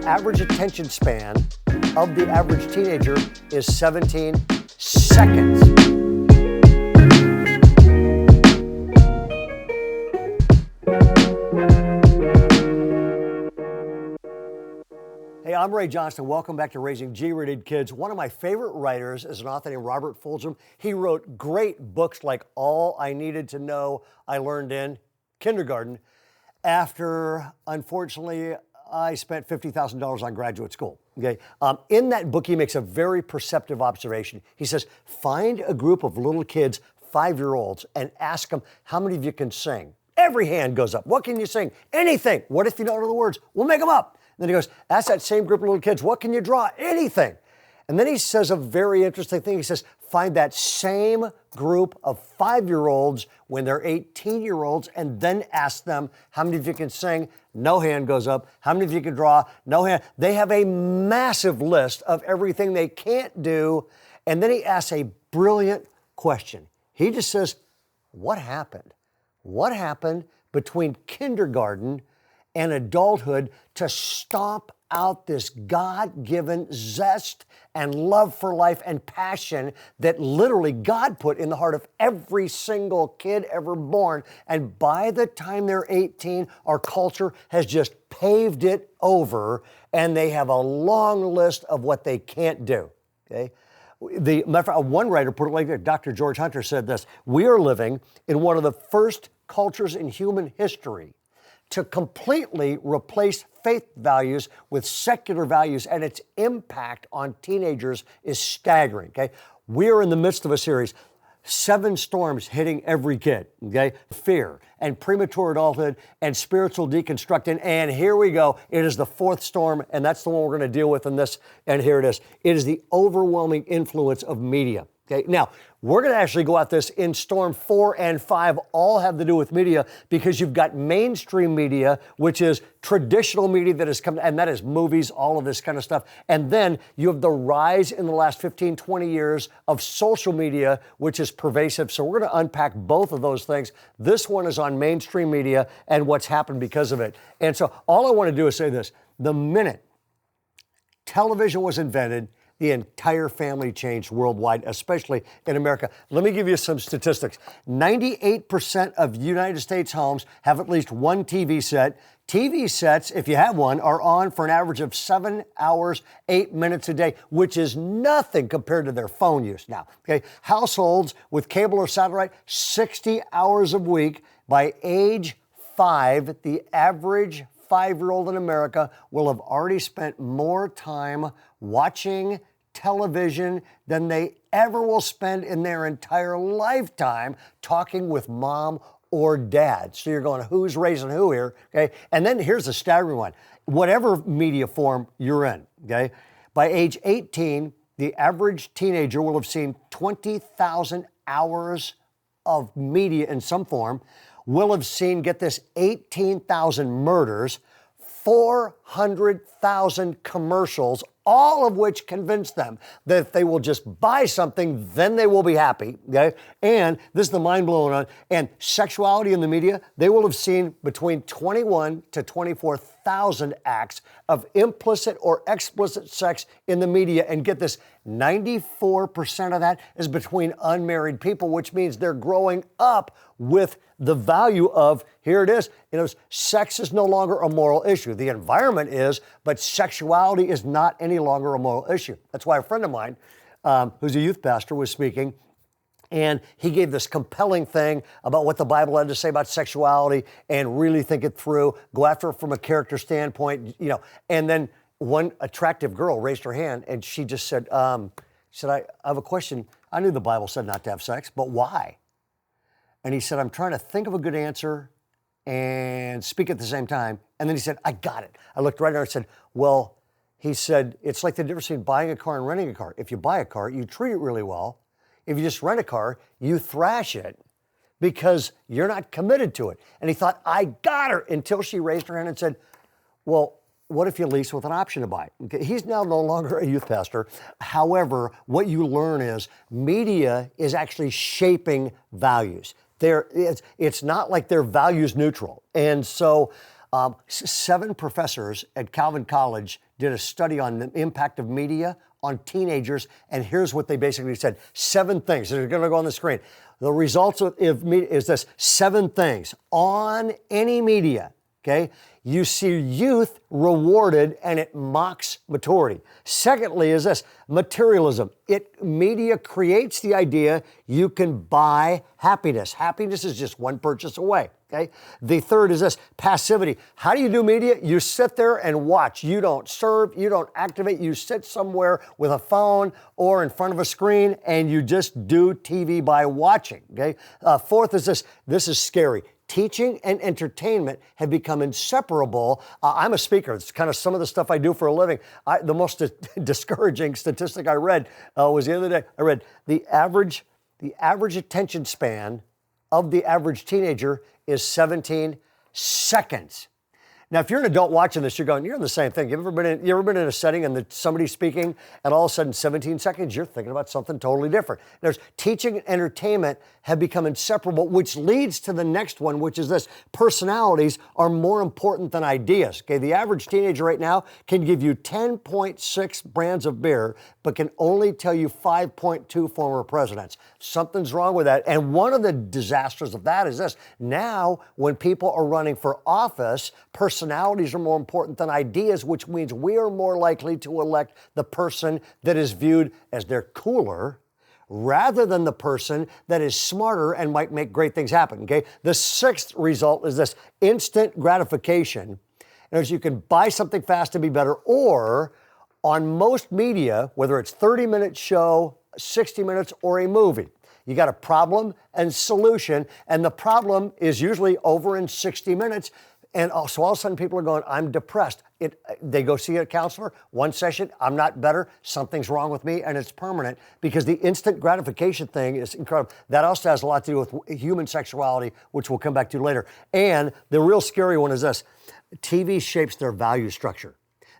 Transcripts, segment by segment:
average attention span of the average teenager is 17 seconds. Hey, I'm Ray Johnston. Welcome back to Raising G-Rated Kids. One of my favorite writers is an author named Robert Fulghum. He wrote great books like All I Needed to Know I Learned in Kindergarten after, unfortunately, I spent $50,000 on graduate school. Okay. In that book, he makes a very perceptive observation. He says, find a group of little kids, 5-year-olds, and ask them, how many of you can sing? Every hand goes up. What can you sing? Anything. What if you don't know the words? We'll make them up. Then he goes, ask that same group of little kids, what can you draw? Anything. And then he says a very interesting thing. He says, find that same group of 5-year-olds when they're 18-year-olds and then ask them, how many of you can sing? No hand goes up. How many of you can draw? No hand. They have a massive list of everything they can't do. And then he asks a brilliant question. He just says, what happened? What happened between kindergarten and adulthood to stomp out this God-given zest and love for life and passion that literally God put in the heart of every single kid ever born. And by the time they're 18, our culture has just paved it over, and they have a long list of what they can't do. Okay? One writer put it like this, Dr. George Hunter said this, we are living in one of the first cultures in human history to completely replace faith values with secular values, and its impact on teenagers is staggering, okay? We're in the midst of a series, 7 storms hitting every kid, okay? Fear and premature adulthood and spiritual deconstructing, and here we go. It is the 4th storm, and that's the one we're gonna deal with in this, and here it is. It is the overwhelming influence of media. Okay, now, we're going to actually go at this in Storm 4 and 5, all have to do with media, because you've got mainstream media, which is traditional media that has come, and that is movies, all of this kind of stuff. And then you have the rise in the last 15, 20 years of social media, which is pervasive. So we're going to unpack both of those things. This one is on mainstream media and what's happened because of it. And so all I want to do is say this. The minute television was invented, the entire family changed worldwide, especially in America. Let me give you some statistics. 98% of United States homes have at least one TV set. TV sets, if you have one, are on for an average of 7 hours, 8 minutes a day, which is nothing compared to their phone use now. Okay, households with cable or satellite, 60 hours a week. By age 5, the average 5-year-old in America will have already spent more time watching television than they ever will spend in their entire lifetime talking with mom or dad. So you're going, who's raising who here? Okay. And then here's the staggering one. Whatever media form you're in, okay, by age 18, the average teenager will have seen 20,000 hours of media in some form, will have seen, get this, 18,000 murders, 400,000 commercials, all of which convince them that if they will just buy something, then they will be happy, okay? And this is the mind-blowing one. And sexuality in the media, they will have seen between 21 to 24,000 acts of implicit or explicit sex in the media. And get this, 94% of that is between unmarried people, which means they're growing up with the value of, here it is, sex is no longer a moral issue. The environment is, but sexuality is not any longer a moral issue. That's why a friend of mine, who's a youth pastor, was speaking, and he gave this compelling thing about what the Bible had to say about sexuality and really think it through, go after it from a character standpoint, and then one attractive girl raised her hand and she just said, I have a question. I knew the Bible said not to have sex, but why? And he said, I'm trying to think of a good answer and speak at the same time. And then he said, I got it. I looked right at her and said, well, he said, it's like the difference between buying a car and renting a car. If you buy a car, you treat it really well. If you just rent a car, you thrash it because you're not committed to it. And he thought, I got her, until she raised her hand and said, well, what if you lease with an option to buy? Okay, he's now no longer a youth pastor. However, what you learn is media is actually shaping values. It's not like they're values neutral. And so 7 professors at Calvin College did a study on the impact of media on teenagers, and here's what they basically said. 7 things. They're going to go on the screen. The results of media is this: 7 things on any media. Okay, you see youth rewarded and it mocks maturity. Secondly is this: materialism. Media creates the idea you can buy happiness. Happiness is just one purchase away. Okay. The third is this: passivity. How do you do media? You sit there and watch. You don't serve, you don't activate, you sit somewhere with a phone or in front of a screen and you just do TV by watching. Okay. Fourth is this: this is scary. Teaching and entertainment have become inseparable. I'm a speaker. It's kind of some of the stuff I do for a living. The most discouraging statistic I read was the other day. I read the average attention span of the average teenager is 17 seconds. Now, if you're an adult watching this, you're in the same thing. You ever been in a setting and somebody's speaking and all of a sudden 17 seconds, you're thinking about something totally different. There's teaching and entertainment have become inseparable, which leads to the next one, which is this: personalities are more important than ideas. Okay, the average teenager right now can give you 10.6 brands of beer, but can only tell you 5.2 former presidents. Something's wrong with that. And one of the disasters of that is this: now when people are running for office, personalities are more important than ideas, which means we are more likely to elect the person that is viewed as they're cooler rather than the person that is smarter and might make great things happen. Okay. The sixth result is this: instant gratification. And as you can buy something fast to be better, or on most media, whether it's 30-minute show, 60 minutes, or a movie, you got a problem and solution, and the problem is usually over in 60 minutes. And so all of a sudden people are going, I'm depressed. They go see a counselor, one session, I'm not better, something's wrong with me, and it's permanent because the instant gratification thing is incredible. That also has a lot to do with human sexuality, which we'll come back to later. And the real scary one is this: TV shapes their value structure.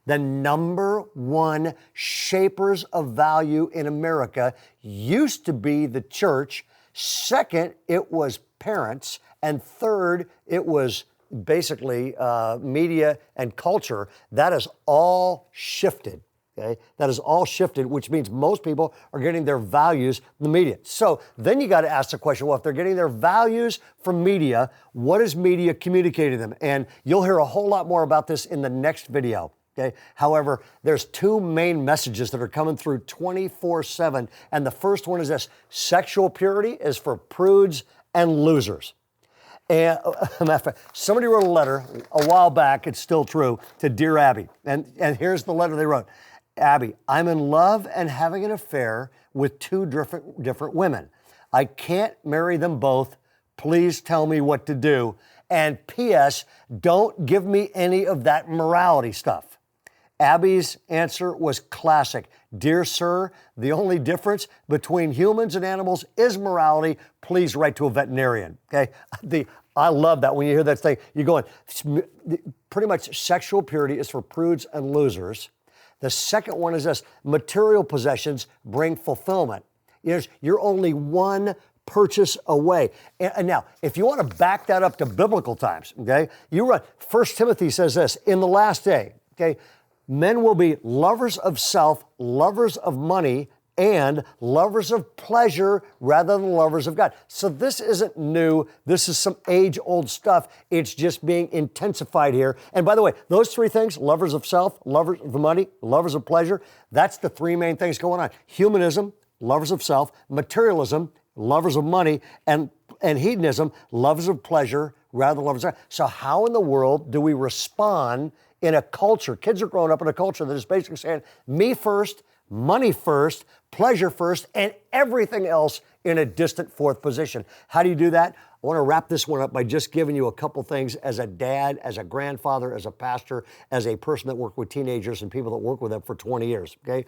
The number one shapers of value in America used to be the church. Second, it was parents. And third, it was basically media and culture. That has all shifted. Okay? That has all shifted, which means most people are getting their values from the media. So then you got to ask the question, well, if they're getting their values from media, what is media communicating to them? And you'll hear a whole lot more about this in the next video. Okay. However, there's 2 main messages that are coming through 24/7. And the first one is this: sexual purity is for prudes and losers. And somebody wrote a letter a while back, it's still true, to Dear Abby. And here's the letter they wrote. Abby, I'm in love and having an affair with 2 different women. I can't marry them both. Please tell me what to do. And P.S., don't give me any of that morality stuff. Abby's answer was classic. Dear sir, the only difference between humans and animals is morality. Please write to a veterinarian. Okay. I love that when you hear that thing. You're going, pretty much sexual purity is for prudes and losers. The second one is this: material possessions bring fulfillment. You're only one purchase away. And now, if you want to back that up to biblical times, okay, you run. 1 Timothy says this: in the last day, okay, men will be lovers of self, lovers of money, and lovers of pleasure rather than lovers of God. So this isn't new. This is some age-old stuff. It's just being intensified here. And by the way, those 3 things: lovers of self, lovers of money, lovers of pleasure, that's the 3 main things going on. Humanism, lovers of self; materialism, lovers of money; and hedonism, lovers of pleasure rather than lovers of God. So how in the world do we respond in a culture? Kids are growing up in a culture that is basically saying, me first, money first, pleasure first, and everything else in a distant 4th position. How do you do that? I want to wrap this one up by just giving you a couple things as a dad, as a grandfather, as a pastor, as a person that worked with teenagers and people that work with them for 20 years, okay?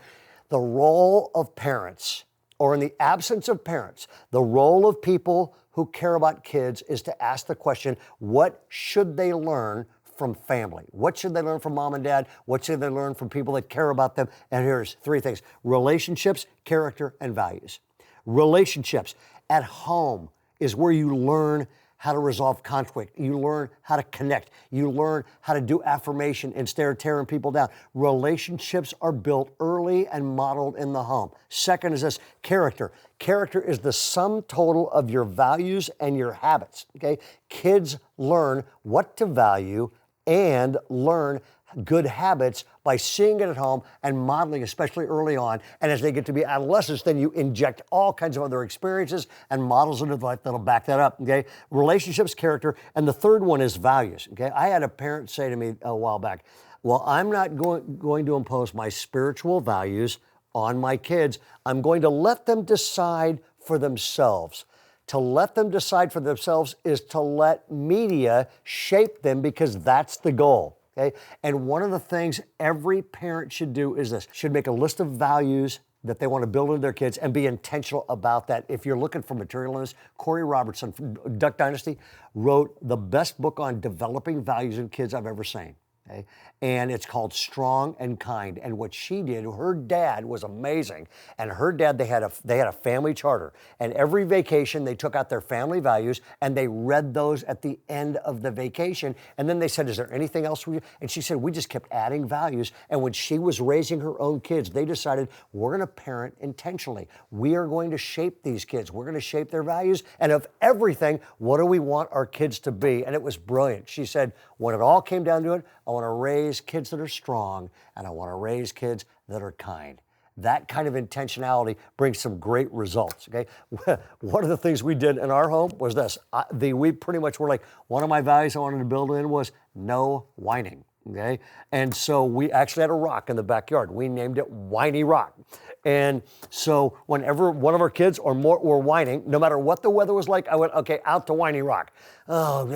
The role of parents, or in the absence of parents, the role of people who care about kids is to ask the question, what should they learn from family? What should they learn from mom and dad? What should they learn from people that care about them? And here's 3 things: relationships, character, and values. Relationships. At home is where you learn how to resolve conflict. You learn how to connect. You learn how to do affirmation instead of tearing people down. Relationships are built early and modeled in the home. Second is this, character. Character is the sum total of your values and your habits, okay? Kids learn what to value and learn good habits by seeing it at home and modeling, especially early on. And as they get to be adolescents, then you inject all kinds of other experiences and models into life that'll back that up, okay? Relationships, character, and the third one is values, okay? I had a parent say to me a while back, well, I'm not going to impose my spiritual values on my kids. I'm going to let them decide for themselves. To let them decide for themselves is to let media shape them because that's the goal. Okay? And one of the things every parent should do is this, should make a list of values that they want to build into their kids and be intentional about that. If you're looking for material on this, Corey Robertson from Duck Dynasty wrote the best book on developing values in kids I've ever seen. Okay? And it's called Strong and Kind. And what she did, her dad was amazing. And her dad, they had a family charter. And every vacation, they took out their family values and they read those at the end of the vacation. And then they said, is there anything else? And she said, we just kept adding values. And when she was raising her own kids, they decided, we're going to parent intentionally. We are going to shape these kids. We're going to shape their values. And of everything, what do we want our kids to be? And it was brilliant. She said, when it all came down to it, I want to raise kids that are strong, and I want to raise kids that are kind. That kind of intentionality brings some great results, okay? One of the things we did in our home was this. We pretty much were like, one of my values I wanted to build in was no whining, okay? And so we actually had a rock in the backyard. We named it Whiny Rock. And so whenever one of our kids or more were whining, no matter what the weather was like, I went, okay, out to Whiny Rock. Oh,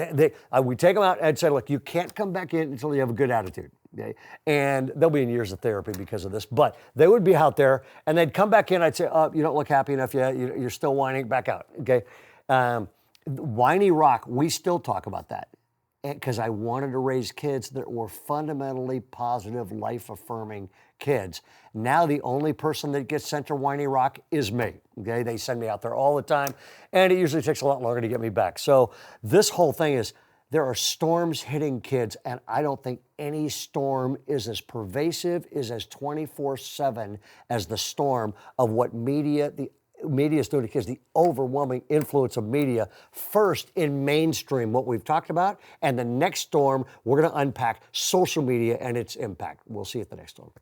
we take them out and say, look, you can't come back in until you have a good attitude. Okay? And they'll be in years of therapy because of this. But they would be out there and they'd come back in. I'd say, oh, you don't look happy enough yet. You're still whining, back out. Okay. Whiny Rock, we still talk about that. Because I wanted to raise kids that were fundamentally positive, life-affirming kids. Now the only person that gets sent to Whiny Rock is me. Okay, they send me out there all the time, and it usually takes a lot longer to get me back. So this whole thing is, there are storms hitting kids, and I don't think any storm is as pervasive, is as 24/7 as the storm of what media is doing to kids, the overwhelming influence of media, first in mainstream, what we've talked about, and the next storm, we're going to unpack social media and its impact. We'll see you at the next storm.